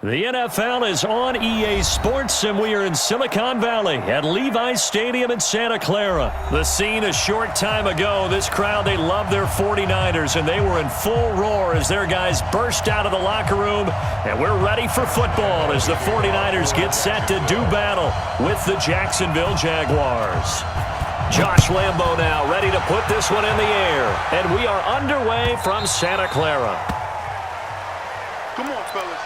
The NFL is on EA Sports, and we are in Silicon Valley at Levi's Stadium in Santa Clara. The scene a short time ago, this crowd, they love their 49ers, and they were in full roar as their guys burst out of the locker room, and we're ready for football as the 49ers get set to do battle with the Jacksonville Jaguars. Josh Lambo now ready to put this one in the air, and we are underway from Santa Clara. Come on, fellas.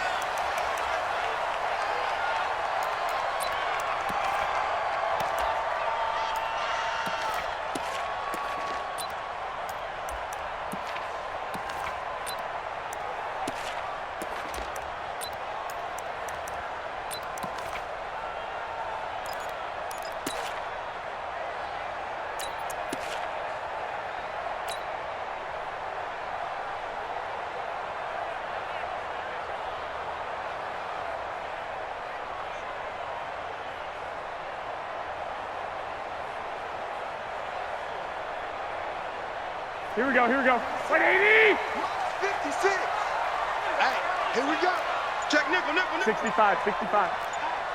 Here we go, here we go. 180! 56! Hey, here we go. Check nickel. 65.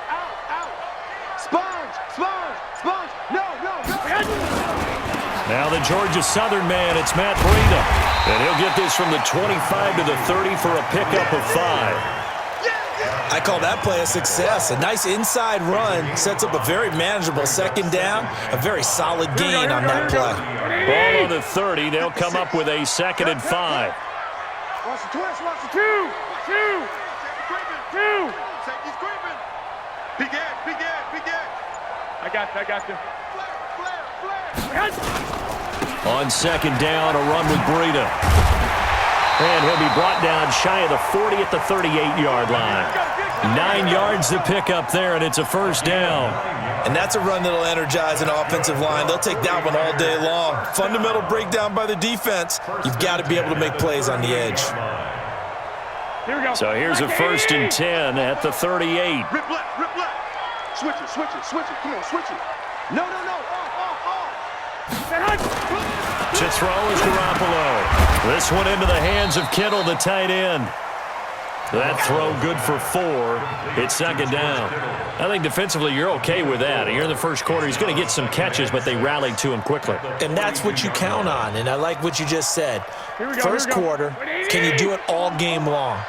Out. Sponge. No. Now the Georgia Southern man, it's Matt Breida. And he'll get this from the 25 to the 30 for a pickup of 5. I call that play a success. A nice inside run sets up a very manageable second down, a very solid gain on that play. Ball on the 30. They'll come up with a 2nd and 5. Watch the twist. Two. Safety's creeping. Big edge. I got you. Flare. On 2nd down, a run with Breida. And he'll be brought down shy of the 40 at the 38-yard line. 9 yards to pick up there, and it's a 1st down. And that's a run that'll energize an offensive line. They'll take that one all day long. Fundamental breakdown by the defense. You've got to be able to make plays on the edge. Here we go. So here's a 1st and 10 at the 38. Rip left. Switch it. Come on, switch it. No. To throw is Garoppolo. This one into the hands of Kittle, the tight end. That throw good for 4. It's 2nd down. I think defensively you're okay with that. Here in the first quarter, he's going to get some catches, but they rallied to him quickly. And that's what you count on, and I like what you just said. First quarter, can you do it all game long?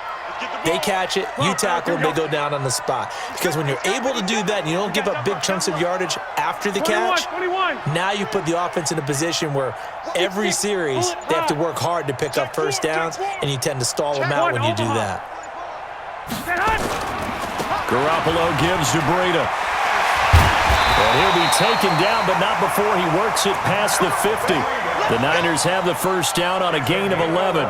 They catch it, you tackle them, they go down on the spot. Because when you're able to do that and you don't give up big chunks of yardage after the catch, 21. now you put the offense in a position where every series they have to work hard to pick up 1st downs, and you tend to stall them out when you do that. Garoppolo gives to Breida. And he'll be taken down, but not before he works it past the 50. The Niners have the 1st down on a gain of 11.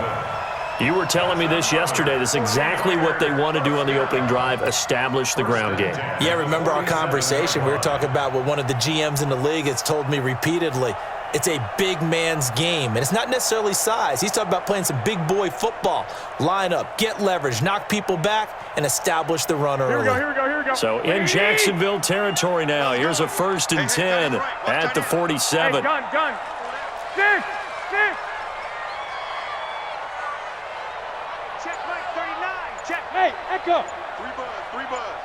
You were telling me this yesterday. This is exactly what they want to do on the opening drive, establish the ground game. Yeah, remember our conversation? We were talking about what one of the GMs in the league has told me repeatedly. It's a big man's game, and it's not necessarily size. He's talking about playing some big boy football. Line up, get leverage, knock people back, and establish the run early. Here we go. So in Jacksonville territory now, here's a 1st and 10 at the 47. Hey, gun. Six. Check Mike 39. Check. Hey, Echo. Three buzz.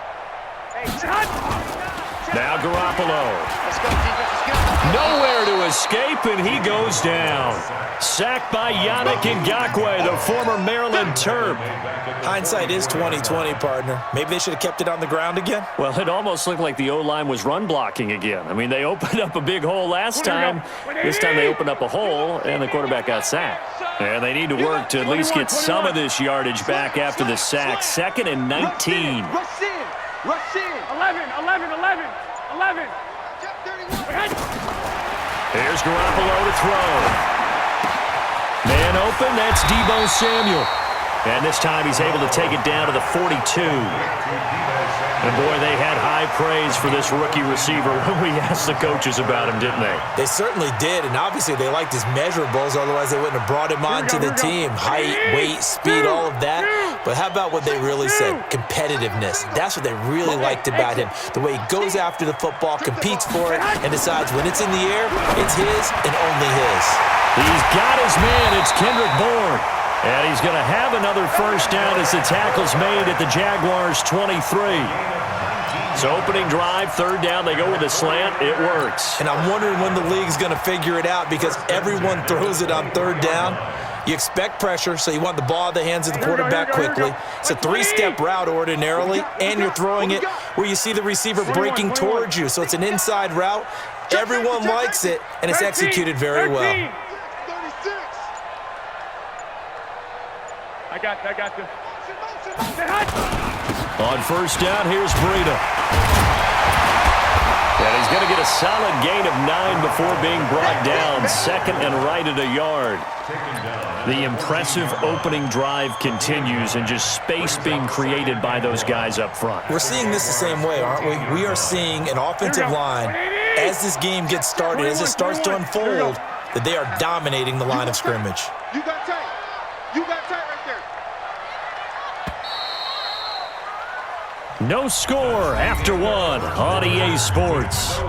Hey, shot. Now Garoppolo. Let's go, defense. Let's get it. Nowhere to escape, and he goes down. Sacked by Yannick Ngakoue, the former Maryland Terp. Hindsight is 20/20, partner. Maybe they should have kept it on the ground again. Well, it almost looked like the O-line was run blocking again. I mean, they opened up a big hole last time. This time they opened up a hole, and the quarterback got sacked. And they need to work to at least get some of this yardage back after the sack. 2nd and 19. Rush in. 11. Here's Garoppolo to throw. Man open, that's Deebo Samuel. And this time he's able to take it down to the 42. And boy, they had high praise for this rookie receiver when we asked the coaches about him, didn't they? They certainly did, and obviously they liked his measurables, otherwise they wouldn't have brought him onto the team. Height, weight, speed, all of that. But how about what they really said? Competitiveness. That's what they really liked about him. The way he goes after the football, competes for it, and decides when it's in the air, it's his and only his. He's got his man. It's Kendrick Bourne. And he's going to have another first down as the tackle's made at the Jaguars' 23. So opening drive, third down, they go with a slant. It works. And I'm wondering when the league's going to figure it out because everyone throws it on third down. You expect pressure, so you want the ball in the hands of the quarterback quickly. It's a three-step route ordinarily, and you're throwing it where you see the receiver breaking towards you. So it's an inside route. Everyone likes it, and it's executed very well. I got you. On first down, here's Breida. And he's going to get a solid gain of 9 before being brought down. Second and right at a yard. The impressive opening drive continues and just space being created by those guys up front. We're seeing this the same way, aren't we? We are seeing an offensive line, as this game gets started, as it starts to unfold, that they are dominating the line of scrimmage. You got tight. You got tight right there. No score after one on EA Sports.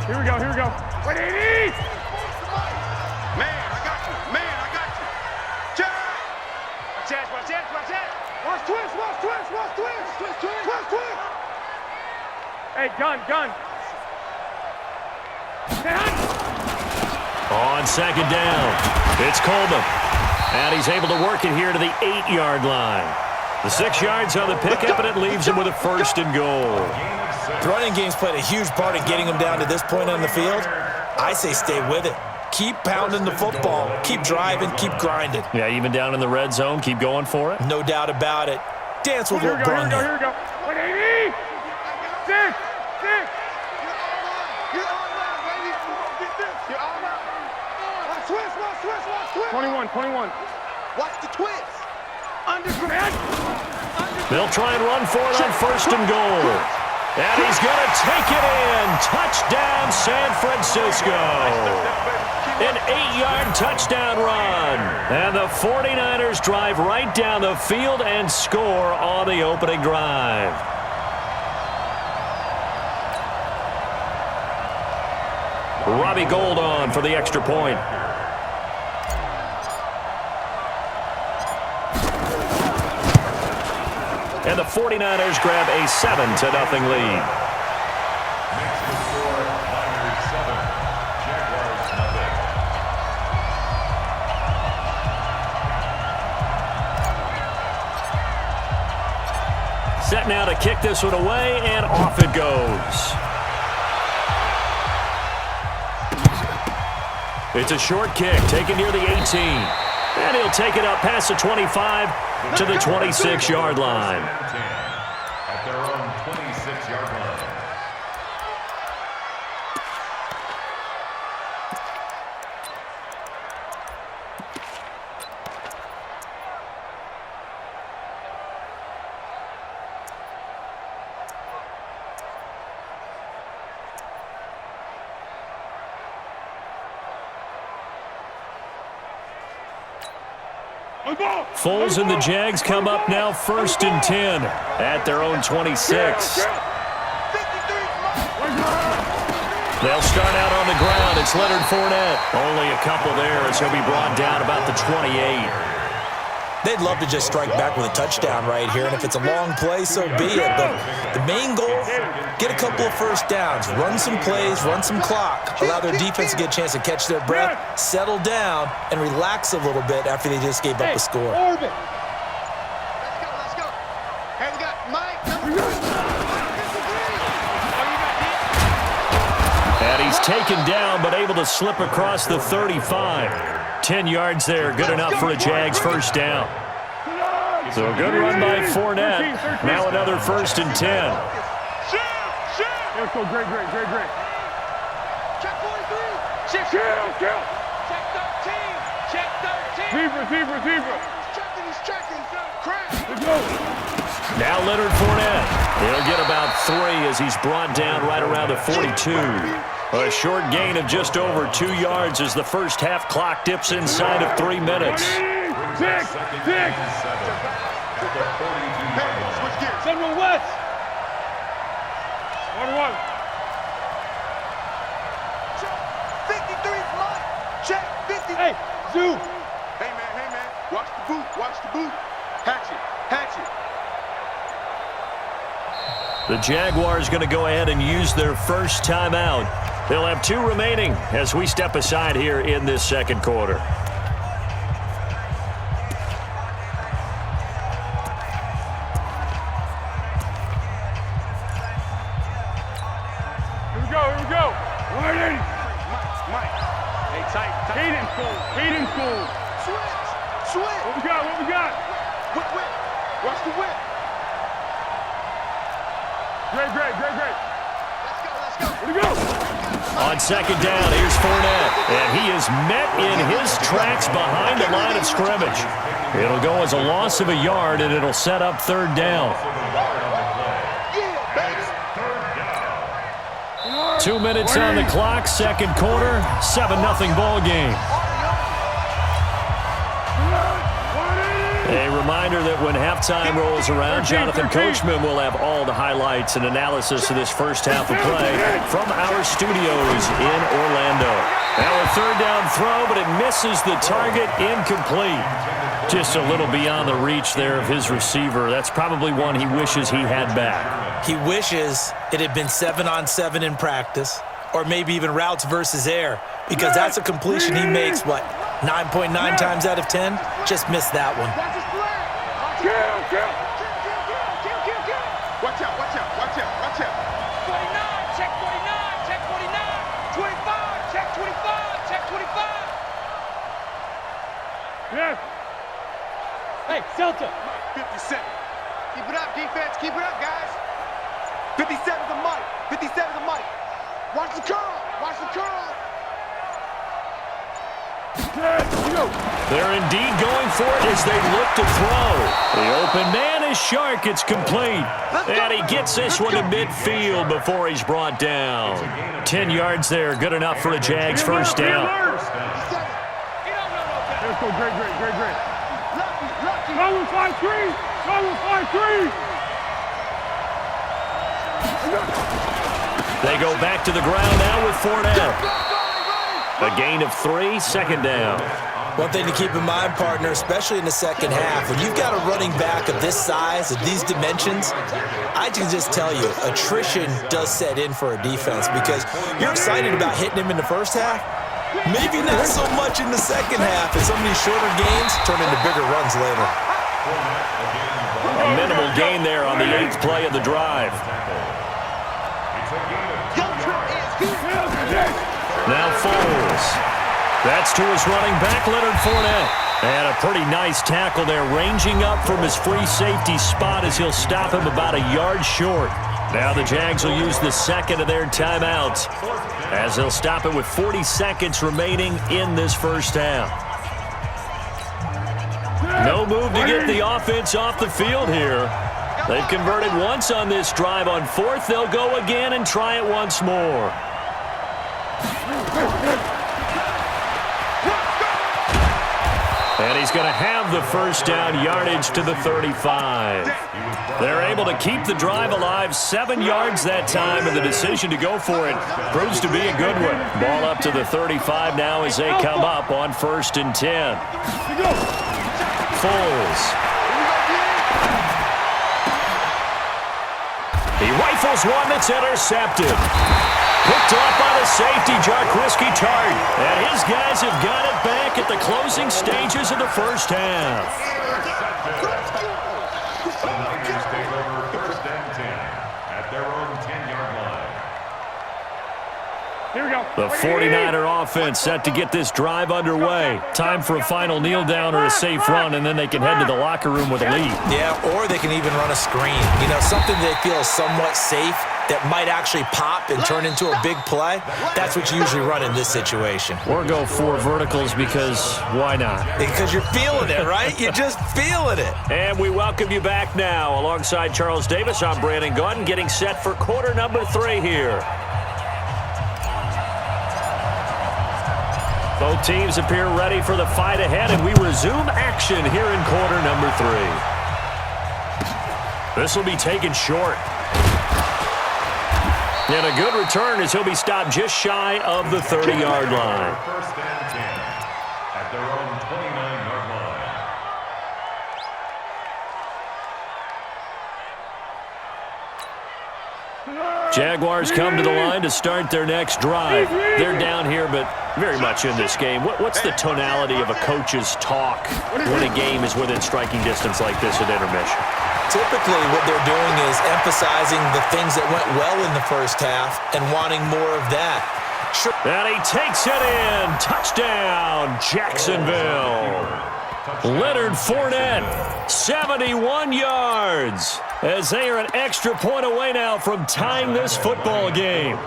Here we go. 180! Man, I got you. Check. Watch that. Watch twist. Hey, gun. On second down, it's Coleman. And he's able to work it here to the 8-yard line. The 6 yards on the pickup, and it leaves him with a first and goal. The running game's played a huge part in getting them down to this point on the field. I say stay with it. Keep pounding the football. Keep driving. Keep grinding. Yeah, even down in the red zone, keep going for it. No doubt about it. Dance with what brung you. Here we go. 180! 6! You're all right, baby. Get this. You're all right. Watch twist. 21. Watch the twist. They'll try and run for it on first and goal. And he's going to take it in. Touchdown, San Francisco. An 8-yard touchdown run. And the 49ers drive right down the field and score on the opening drive. Robbie Gould on for the extra point. And the 49ers grab a 7-0 lead. Set now to kick this one away, and off it goes. It's a short kick, taken near the 18. And he'll take it up past the 25 to the 26-yard line. At their own 26-yard line. Foles and the Jags come up now first and 10 at their own 26. They'll start out on the ground. It's Leonard Fournette. Only a couple there as he'll be brought down about the 28. They'd love to just strike back with a touchdown right here, and if it's a long play, so be it. But the main goal, get a couple of first downs, run some plays, run some clock, allow their defense to get a chance to catch their breath, settle down, and relax a little bit after they just gave up a score. Let's go. Hey, we got Mike. And he's taken down, but able to slip across the 35. 10 yards there, good enough for a Jags first down. So a good run by Fournette. Now another first and 10. Let's go, great. Check 43. Check 13. Zebra. He's checking. Crack. Let's go. Now Leonard Fournette. He'll get about 3 as he's brought down right around the 42. A short gain of just over 2 yards as the first half clock dips inside of 3 minutes. Six. Hey, switch gears. 1-1 West. 1-1. Check. 53's mine. Check. 50. Hey, Zoo. Hey, man. Watch the boot. Watch the boot. Hatch it. The Jaguars going to go ahead and use their first timeout. They'll have 2 remaining as we step aside here in this second quarter. Here we go. Warning. Mike. Hey, tight. Hayden school. Switch. What we got? Whip. Watch the whip. Great. Let's go. Here we go. On second down, here's Fournette. And he is met in his tracks behind the line of scrimmage. It'll go as a loss of a yard, and it'll set up third down. 2 minutes on the clock, second quarter, 7-0 ball game. A reminder that when halftime rolls around, Jonathan Coachman will have all the highlights and analysis of this first half of play from our studios in Orlando. Now a third down throw, but it misses the target, incomplete. Just a little beyond the reach there of his receiver. That's probably one he wishes he had back. He wishes it had been 7-on-7 in practice, or maybe even routes versus air, because that's a completion he makes, 9.9 times out of 10? Just missed that one. Kill. Watch out. 49, check 49. 25, check 25. Yes. Hey, Celta. 57. Keep it up, defense. Keep it up, guys. 57's a Mike. Watch the curl. They're indeed going for it as they look to throw. The open man is Shark. It's complete. And he gets this one to midfield before he's brought down. 10 yards there. Good enough for a Jags first down. Let's go, great. Lucky. Cover 5-3. They go back to the ground now with Fournette. A gain of 3, second down. One thing to keep in mind, partner, especially in the second half, when you've got a running back of this size, of these dimensions, I can just tell you, attrition does set in for a defense because you're excited about hitting him in the first half. Maybe not so much in the second half, as some of these shorter gains turn into bigger runs later. A minimal gain there on the 8th play of the drive. Now Foles. That's to his running back, Leonard Fournette. And a pretty nice tackle there, ranging up from his free safety spot as he'll stop him about a yard short. Now the Jags will use the second of their timeouts as they'll stop it with 40 seconds remaining in this first half. No move to get the offense off the field here. They've converted once on this drive. On 4th, they'll go again and try it once more. And he's going to have the first down, yardage to the 35. They're able to keep the drive alive, 7 yards that time, and the decision to go for it proves to be a good one. Ball up to the 35 now as they come up on 1st and 10. Foles. He rifles one that's intercepted. Picked off by the safety, Jarquiski Tart. And his guys have got it back at the closing stages of the first half. The Niners take over 1st and 10 at their own 10-yard line. Here we go. The 49er offense set to get this drive underway. Time for a final kneel down or a safe run, and then they can head to the locker room with a lead. Yeah, or they can even run a screen. You know, something they feel somewhat safe that might actually pop and turn into a big play. That's what you usually run in this situation. Or go 4 verticals because why not? Because you're feeling it, right? You're just feeling it. And we welcome you back now. Alongside Charles Davis, I'm Brandon Gaudin, getting set for quarter number 3 here. Both teams appear ready for the fight ahead, and we resume action here in quarter number 3. This will be taken short. And a good return as he'll be stopped just shy of the 30-yard line. First and 10 at their own 29-yard line. Jaguars come to the line to start their next drive. They're down here, but very much in this game. What's the tonality of a coach's talk when a game is within striking distance like this at intermission? Typically, what they're doing is emphasizing the things that went well in the first half and wanting more of that. Sure. And he takes it in. Touchdown, Jacksonville. Leonard Fournette, 71 yards, as they are an extra point away now from tying this football game.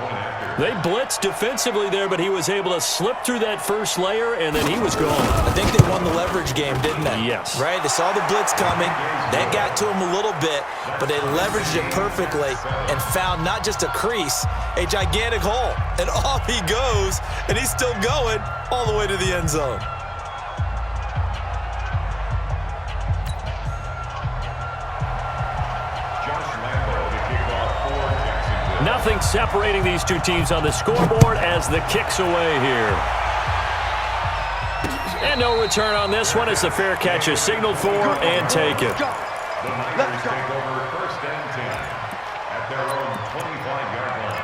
They blitzed defensively there, but he was able to slip through that first layer, and then he was gone. I think they won the leverage game, didn't they? Yes. Right? They saw the blitz coming. That got to him a little bit, but they leveraged it perfectly and found not just a crease, a gigantic hole. And off he goes, and he's still going all the way to the end zone. Nothing separating these two teams on the scoreboard as the kick's away here. And no return on this one as the fair catch is signaled for and taken. The Niners take over first and 10 at their own 25-yard line.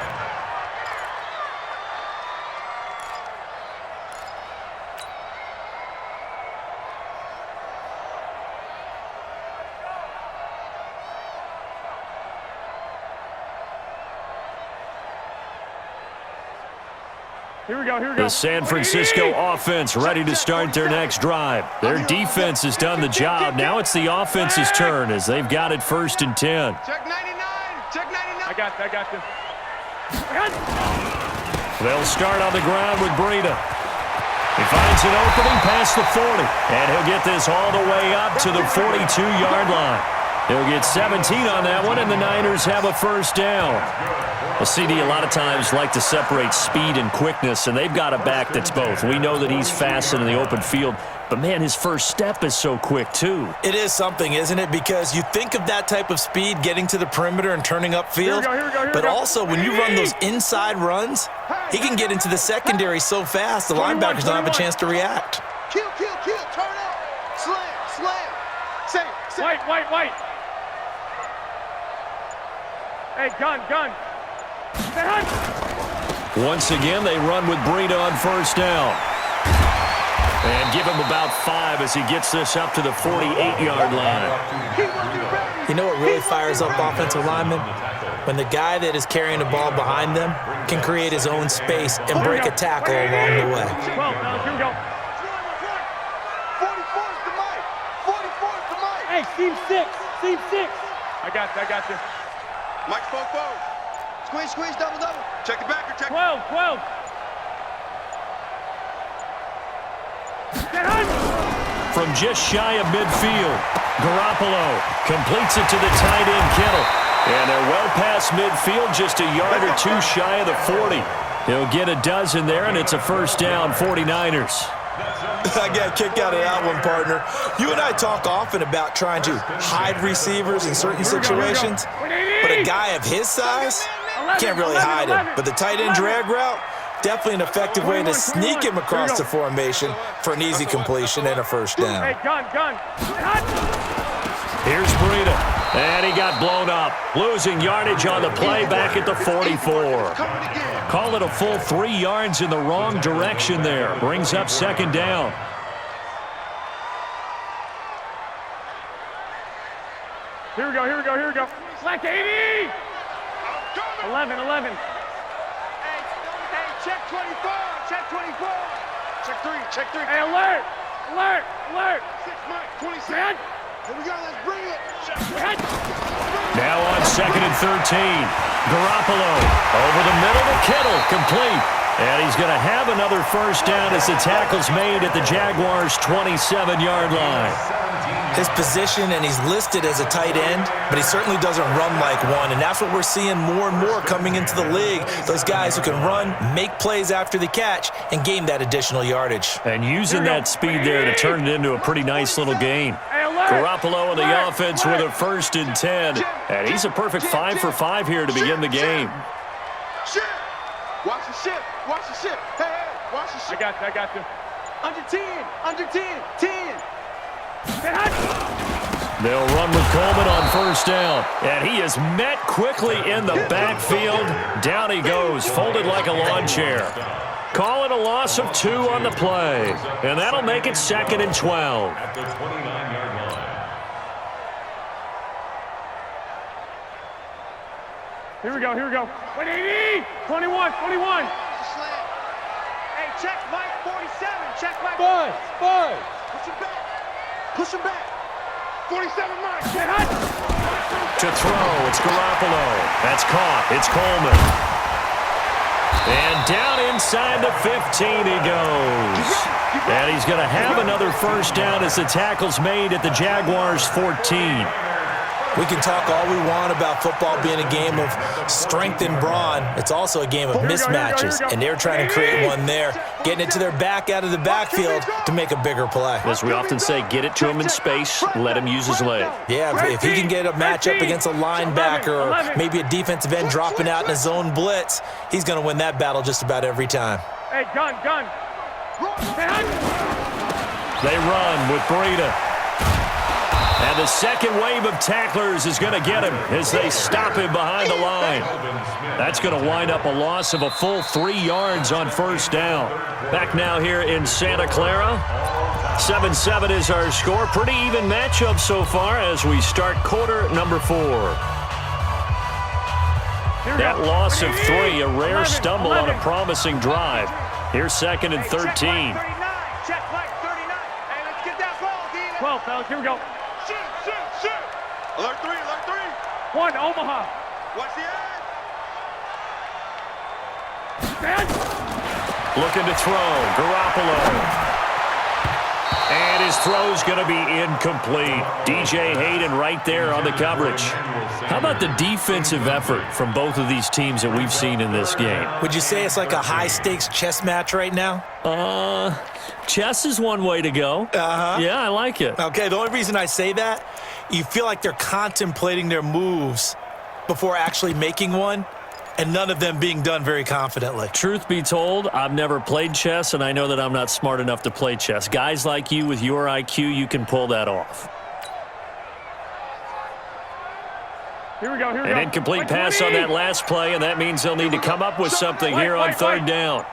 Here we go, here we go. The San Francisco offense ready to start their next drive. Their defense has done the job. Now it's the offense's turn as they've got it first and 10. Check 99. Check 99. I got this. They'll start on the ground with Breida. He finds an opening past the 40, and he'll get this all the way up to the 42-yard line. He'll get 17 on that one, and the Niners have a first down. Well, CD a lot of times like to separate speed and quickness, and they've got a back that's both. We know that he's fast in the open field, but, man, his first step is so quick, too. It is something, isn't it? Because you think of that type of speed getting to the perimeter and turning upfield, but also when you run those inside runs, he can get into the secondary so fast the linebackers don't have a chance to react. Kill, turn up. Slam. Say. White. Hey, gun. Once again, they run with Breida on first down. And give him about 5 as he gets this up to the 48-yard line. You know what really fires up offensive linemen? When the guy that is carrying the ball behind them can create his own space and break a tackle along the way. 12, now, here we go. 44's the mic. 44's the mic. Hey, team 6. I got this. Mike spoke forward. Squeeze, double. Check the backer, check. 12. From just shy of midfield, Garoppolo completes it to the tight end, Kittle. And they're well past midfield, just a yard or two shy of the 40. He'll get a dozen there, and it's a first down, 49ers. I got a kick out of that one, partner. You and I talk often about trying to hide receivers in certain situations, but a guy of his size can't really hide him. But the tight end drag route, definitely an effective way to sneak him across the formation for an easy completion and a first down. Hey, gun. Here's Breida, and he got blown up, losing yardage on the play back at the 44. Call it a full 3 yards in the wrong direction there. Brings up second down. Here we go. Select 80. 11. Hey, check 24. Check 3. Hey, alert. 6, Mike, 26. Man. Here we go, let's bring it. Now on 2nd and 13. Garoppolo over the middle to Kittle, complete. And he's going to have another first down as the tackle's made at the Jaguars' 27-yard line. His position, and he's listed as a tight end, but he certainly doesn't run like one, and that's what we're seeing more and more coming into the league. Those guys who can run, make plays after the catch, and gain that additional yardage. And using that speed there to turn it into a pretty nice little gain. Hey, alert. Garoppolo in the offense with a 1st and 10. And he's a perfect 5 for 5 here to begin the game. Ship. Watch the ship. Watch the ship. Hey, hey, watch the ship. I got you. Under 10. Under 10. 10. They'll run with Coleman on 1st down. And he is met quickly in the backfield. Down he goes, folded like a lawn chair. Call it a loss of 2 on the play. And that'll make it 2nd and 12. At the 29-yard line. Here we go. 180! 21. Hey, check Mike 47. Check Mike. Five. Push him back. 47 Mike. To throw, it's Garoppolo. That's caught. It's Coleman. And down inside the 15 he goes. And he's going to have another 1st down as the tackle's made at the Jaguars' 14. We can talk all we want about football being a game of strength and brawn. It's also a game of mismatches, and they're trying to create one there, getting it to their back out of the backfield to make a bigger play. As we often say, get it to him in space, let him use his leg. Yeah, if he can get a matchup against a linebacker or maybe a defensive end dropping out in a zone blitz, he's going to win that battle just about every time. Hey, gun. They run with Breida. And the second wave of tacklers is going to get him as they stop him behind the line. That's going to wind up a loss of a full 3 yards on 1st down. Back now here in Santa Clara. 7-7 is our score. Pretty even matchup so far as we start quarter number 4. That loss of 3, a rare stumble on a promising drive. Here's 2nd and 13. Check Mike 39. Hey, let's get that ball, D. 12, fellas. Here we go. Shoot. Alert 3. 1, Omaha. Watch the edge. Looking to throw. Garoppolo. And his throw's going to be incomplete. DJ Hayden right there on the coverage. How about the defensive effort from both of these teams that we've seen in this game? Would you say it's like a high-stakes chess match right now? Chess is one way to go. Yeah, I like it. Okay, the only reason I say that, you feel like they're contemplating their moves before actually making one, and none of them being done very confidently. Truth be told, I've never played chess, and I know that I'm not smart enough to play chess. Guys like you with your IQ, you can pull that off. Here we go. An incomplete pass on that last play, and that means they'll need to come up with something here on 3rd down.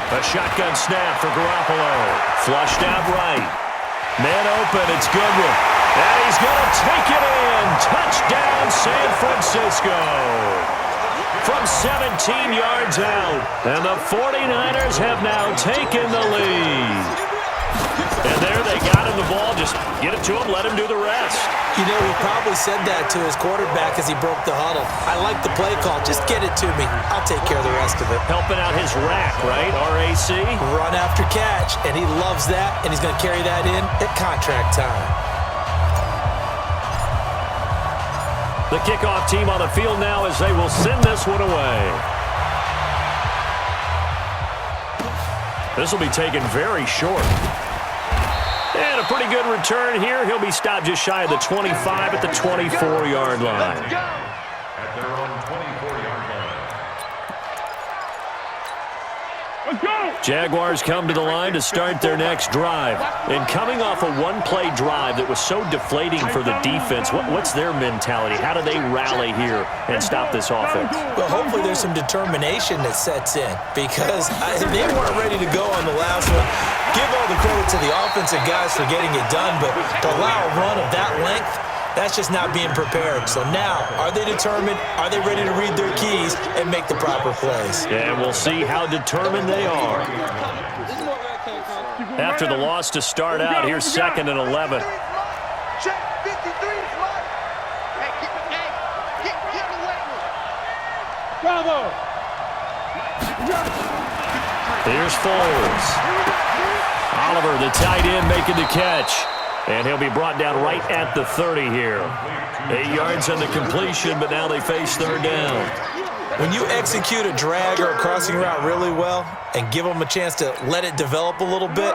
A shotgun snap for Garoppolo. Flushed out right. Man open, it's Goodwin. And he's going to take it in. Touchdown, San Francisco. From 17 yards out. And the 49ers have now taken the lead. And there they got him the ball. Just get it to him, let him do the rest. You know, he probably said that to his quarterback as he broke the huddle. I like the play call. Just get it to me. I'll take care of the rest of it. Helping out his rack, right? RAC? Run after catch, and he loves that, and he's going to carry that in at contract time. The kickoff team on the field now as they will send this one away. This will be taken very short. And a pretty good return here. He'll be stopped just shy of the 25 at the 24-yard line. At their own 24-yard line. Let's go! Jaguars come to the line to start their next drive. And coming off a one-play drive that was so deflating for the defense, what's their mentality? How do they rally here and stop this offense? Well, hopefully there's some determination that sets in because they weren't ready to go on the last one. Give all the credit to the offensive guys for getting it done, but to allow a run of that length, that's just not being prepared. So now, are they determined? Are they ready to read their keys and make the proper plays? And we'll see how determined they are. After the loss to start out, here's 2nd and 11. Check 53 is mine. Hey, get away with it. Bravo! Here's Foles. Oliver, the tight end, making the catch. And he'll be brought down right at the 30 here. 8 yards on the completion, but now they face 3rd down. When you execute a drag or a crossing route really well and give them a chance to let it develop a little bit,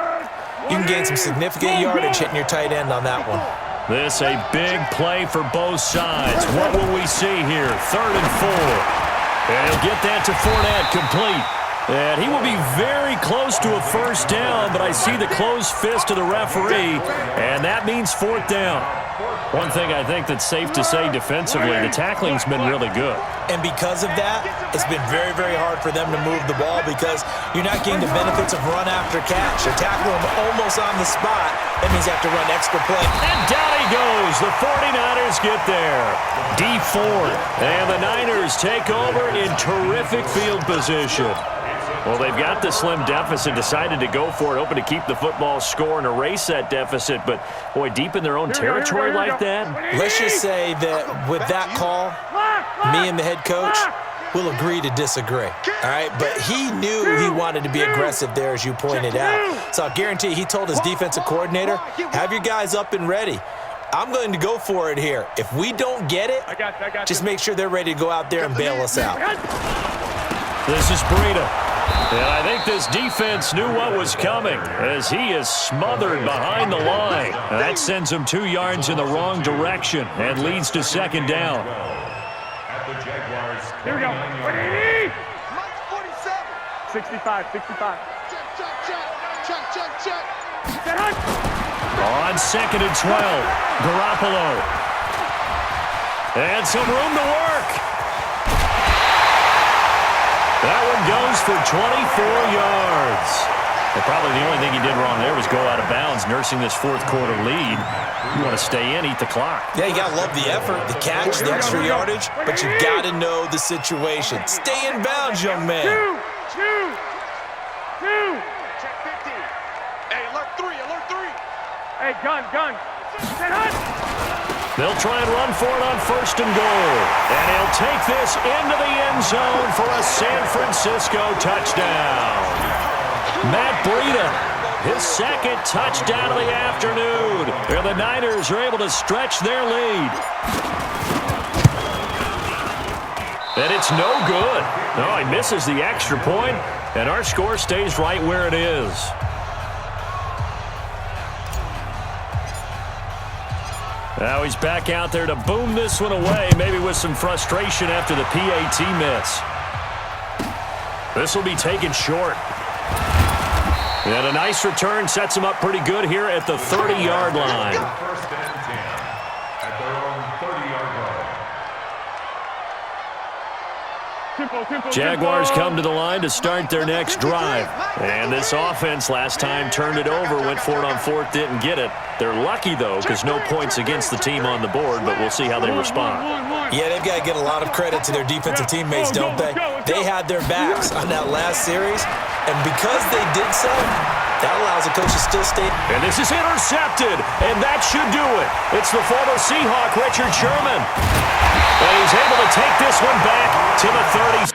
You can gain some significant yardage hitting your tight end on that one. This a big play for both sides. What will we see here? 3rd and 4. And he'll get that to Fournette, complete. And he will be very close to a first down, but I see the closed fist of the referee, and that means 4th down. One thing I think that's safe to say defensively, the tackling's been really good. And because of that, it's been very, very hard for them to move the ball because you're not getting the benefits of run after catch. They're tackling them almost on the spot. That means you have to run extra play. And down he goes. The 49ers get there. D Ford. And the Niners take over in terrific field position. Well, they've got the slim deficit, decided to go for it, hoping to keep the football score and erase that deficit. But, boy, deep in their own territory like that. Let's just say that with that call, me and the head coach will agree to disagree. All right? But he knew he wanted to be aggressive there, as you pointed out. So I guarantee you, he told his defensive coordinator, have your guys up and ready. I'm going to go for it here. If we don't get it, just make sure they're ready to go out there and bail us out. This is Breida. And I think this defense knew what was coming as he is smothered behind the line. That sends him 2 yards in the wrong direction and leads to 2nd down. At the Jaguars. Here we go. 47. 65, 65. Check. Set hunt. On 2nd and 12, Garoppolo. And some room to work. That one goes for 24 yards. Well, probably the only thing he did wrong there was go out of bounds, nursing this 4th quarter lead. You want to stay in, eat the clock. Yeah, you got to love the effort, the catch, the extra yardage, but you got to know the situation. Stay in bounds, young man. Two. Check 50. Hey, alert 3. Hey, gun. Set hunt. They'll try and run for it on 1st and goal. And he'll take this into the end zone for a San Francisco touchdown. Matt Breida, his 2nd touchdown of the afternoon. And the Niners are able to stretch their lead. And it's no good. No, he misses the extra point, and our score stays right where it is. Now he's back out there to boom this one away, maybe with some frustration after the PAT miss. This will be taken short. And a nice return sets him up pretty good here at the 30-yard line. 1st and 10 at their own 30-yard line. Jaguars come to the line to start their next drive. And this offense last time turned it over, went for it on 4th, didn't get it. They're lucky, though, because no points against the team on the board, but we'll see how they respond. Yeah, they've got to get a lot of credit to their defensive teammates, don't they? They had their backs on that last series, and because they did so, that allows the coach to still stay. And this is intercepted, and that should do it. It's the former Seahawk, Richard Sherman. And he's able to take this one back to the 30.